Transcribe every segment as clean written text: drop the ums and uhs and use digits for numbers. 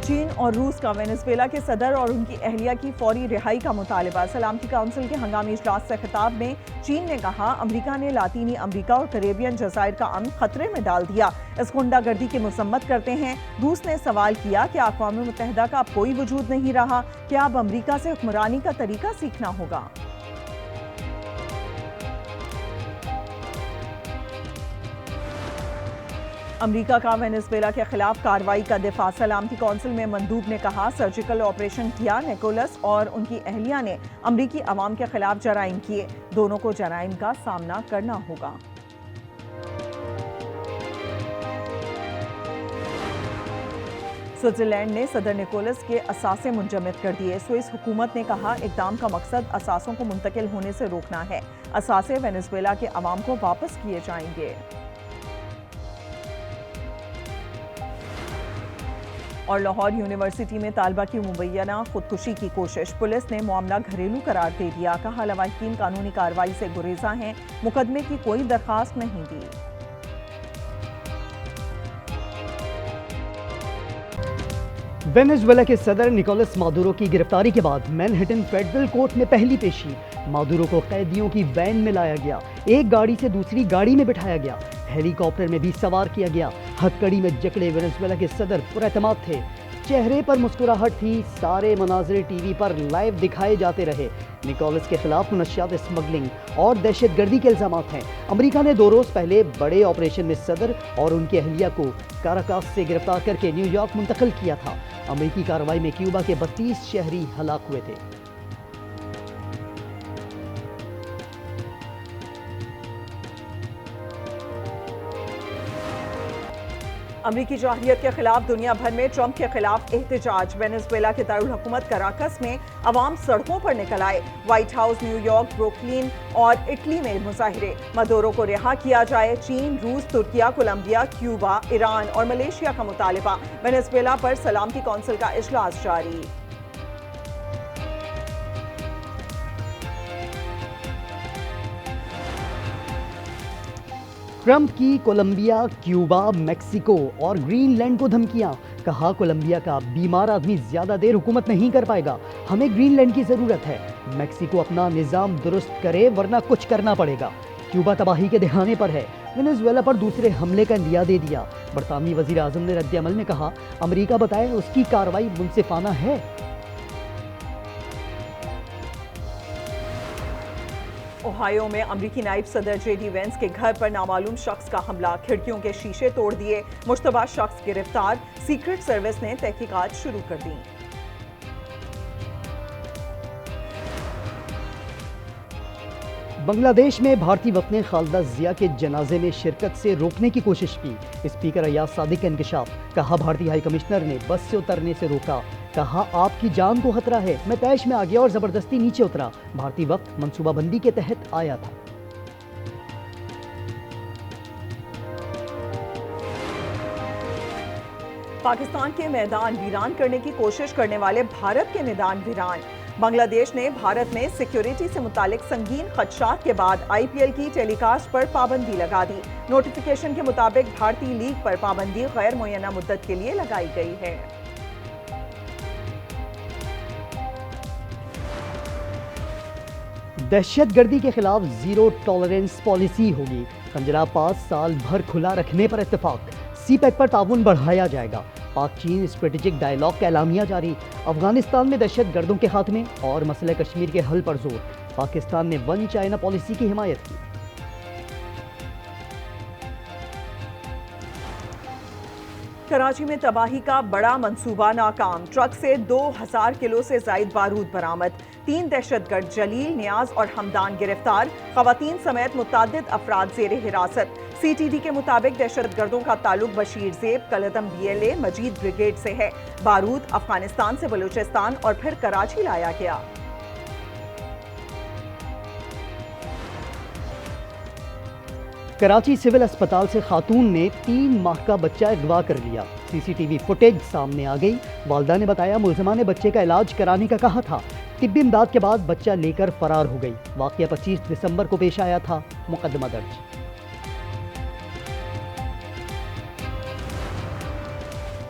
چین اور روس کا وینزویلا کے صدر اور ان کی اہلیہ کی فوری رہائی کا مطالبہ۔ سلامتی کونسل کے ہنگامی اجلاس سے خطاب میں چین نے کہا امریکہ نے لاطینی امریکہ اور کریبین جزائر کا امن خطرے میں ڈال دیا، اس غنڈہ گردی کی مذمت کرتے ہیں۔ روس نے سوال کیا کہ اقوام متحدہ کا اب کوئی وجود نہیں رہا، کیا اب امریکہ سے حکمرانی کا طریقہ سیکھنا ہوگا؟ امریکہ کا وینزویلا کے خلاف کارروائی کا دفاع۔ سلامتی کونسل میں مندوب نے کہا سرجیکل آپریشن کیا، نیکولس اور ان کی اہلیہ نے امریکی عوام کے خلاف جرائم کیے، دونوں کو جرائم کا سامنا کرنا ہوگا۔ سوئٹزرلینڈ نے صدر نیکولس کے اثاثے منجمد کر دیے۔ سوئس حکومت نے کہا اقدام کا مقصد اثاثوں کو منتقل ہونے سے روکنا ہے، اثاثے وینزویلا کے عوام کو واپس کیے جائیں گے۔ اور لاہور یونیورسٹی میں طالبہ کی مبینہ خودکشی کی کوشش، پولیس نے معاملہ گھریلو قرار دے دیا، کہا لواحقین قانونی کارروائی سے گریزاں ہیں، مقدمے کی کوئی درخواست نہیں دی۔ وینزویلا کے صدر نکولس مادورو کی گرفتاری کے بعد مینہٹن فیڈرل کورٹ میں پہلی پیشی، مادورو کو قیدیوں کی وین میں لایا گیا، ایک گاڑی سے دوسری گاڑی میں بٹھایا گیا، ہیلی کاپٹر میں بھی سوار کیا گیا۔ ہتھکڑی میں جکڑے وینزویلا کے صدر پراعتماد تھے، چہرے پر مسکراہٹ تھی، سارے مناظر ٹی وی پر لائیو دکھائے جاتے رہے۔ نکولس کے خلاف منشیات اسمگلنگ اور دہشت گردی کے الزامات ہیں۔ امریکہ نے 2 روز پہلے بڑے آپریشن میں صدر اور ان کی اہلیہ کو کاراکاس سے گرفتار کر کے نیو یارک منتقل کیا تھا۔ امریکی کارروائی میں کیوبا کے 32 شہری ہلاک ہوئے تھے۔ امریکی جارحیت کے خلاف دنیا بھر میں ٹرمپ کے خلاف احتجاج، وینزویلا کے دارالحکومت کراکس میں عوام سڑکوں پر نکل آئے، white house, new York, Brooklyn اور اٹلی میں مظاہرے، مادورو کو رہا کیا جائے، چین، روس، ترکیہ، کولمبیا، کیوبا، ایران اور ملیشیا کا مطالبہ، وینزویلا پر سلامتی کونسل کا اجلاس جاری۔ ٹرمپ کی کولمبیا، کیوبا، میکسیکو اور گرین لینڈ کو دھمکیاں، کہا کولمبیا کا بیمار آدمی زیادہ دیر حکومت نہیں کر پائے گا، ہمیں گرین لینڈ کی ضرورت ہے، میکسیکو اپنا نظام درست کرے ورنہ کچھ کرنا پڑے گا، کیوبا تباہی کے دہانے پر ہے، وینزویلا پر دوسرے حملے کا اندیا دے دیا، برطانوی وزیر اعظم نے رد عمل میں کہا امریکہ بتائے اس کی کارروائی منصفانہ ہے۔ اوہایو میں امریکی نائب صدر جے ڈی وینس کے گھر پر نامعلوم شخص کا حملہ، کھڑکیوں کے شیشے توڑ دیے، مشتبہ شخص گرفتار، سیکرٹ سروس نے تحقیقات شروع کر دیں۔ بنگلہ دیش میں بھارتی وفد نے خالدہ ضیاء کے جنازے میں شرکت سے روکنے کی کوشش کی، اسپیکر ایاز صادق کا انکشاف، کہا بھارتی ہائی کمشنر نے بس سے اترنے سے روکا، کہا آپ کی جان کو خطرہ ہے، میں طیش میں آ گیا اور زبردستی نیچے اترا، بھارتی وفد منصوبہ بندی کے تحت آیا تھا۔ پاکستان کے میدان ویران کرنے کی کوشش کرنے والے بھارت کے میدان ویران، بنگلہ دیش نے بھارت میں سیکیورٹی سے متعلق سنگین خدشات کے بعد آئی پی ایل کی ٹیلی کاسٹ پر پابندی لگا دی، نوٹیفیکیشن کے مطابق بھارتی لیگ پر پابندی غیر معینہ مدت کے لیے لگائی گئی ہے۔ دہشت گردی کے خلاف زیرو ٹالرنس پالیسی ہوگی، خنجرہ پاس سال بھر کھلا رکھنے پر اتفاق، سی پیک پر تعاون بڑھایا جائے گا، پاک چین اسٹریٹجک ڈائیلاگ کا اعلامیہ جاری، افغانستان میں دہشت گردوں کے خاتمے اور مسئلہ کشمیر کے حل پر زور، پاکستان نے ون چائنا پالیسی کی حمایت کی۔ کراچی میں تباہی کا بڑا منصوبہ ناکام، ٹرک سے 2000 کلو سے زائد بارود برآمد، 3 دہشت گرد جلیل، نیاز اور حمدان گرفتار، خواتین سمیت متعدد افراد زیر حراست، سی ٹی ڈی کے مطابق دہشت گردوں کا تعلق بشیر زیب، کلدم B L A, Majeed brigade سے ہے، بارود افغانستان سے بلوچستان اور پھر کراچی لایا گیا۔ کراچی سول اسپتال سے خاتون نے 3 ماہ کا بچہ اغوا کر لیا، سی سی ٹی وی فوٹیج سامنے آ گئی، والدہ نے بتایا ملزمہ نے بچے کا علاج کرانے کا کہا تھا، طبی امداد کے بعد بچہ لے کر فرار ہو گئی، واقعہ 25 دسمبر کو پیش آیا تھا، مقدمہ درج۔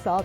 7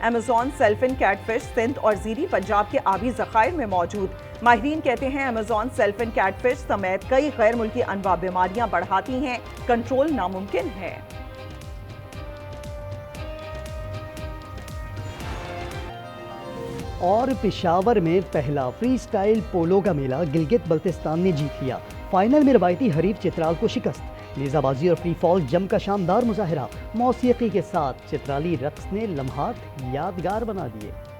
ایمیزون سیلفن کیٹ فش سندھ اور زیری پنجاب کے آبی ذخائر میں موجود۔ ماہرین کہتے ہیں ایمیزون سیلفن کیٹ فش سمیت کئی غیر ملکی انواع بیماریاں بڑھاتی ہیں، کنٹرول ناممکن ہے۔ اور پشاور میں پہلا فری سٹائل پولو کا میلہ گلگت بلتستان نے جیت لیا۔ فائنل میں روایتی حریف چترال کو شکست۔ نیزہ بازی اور فری فال جم کا شاندار مظاہرہ، موسیقی کے ساتھ چترالی رقص نے لمحات یادگار بنا دیے۔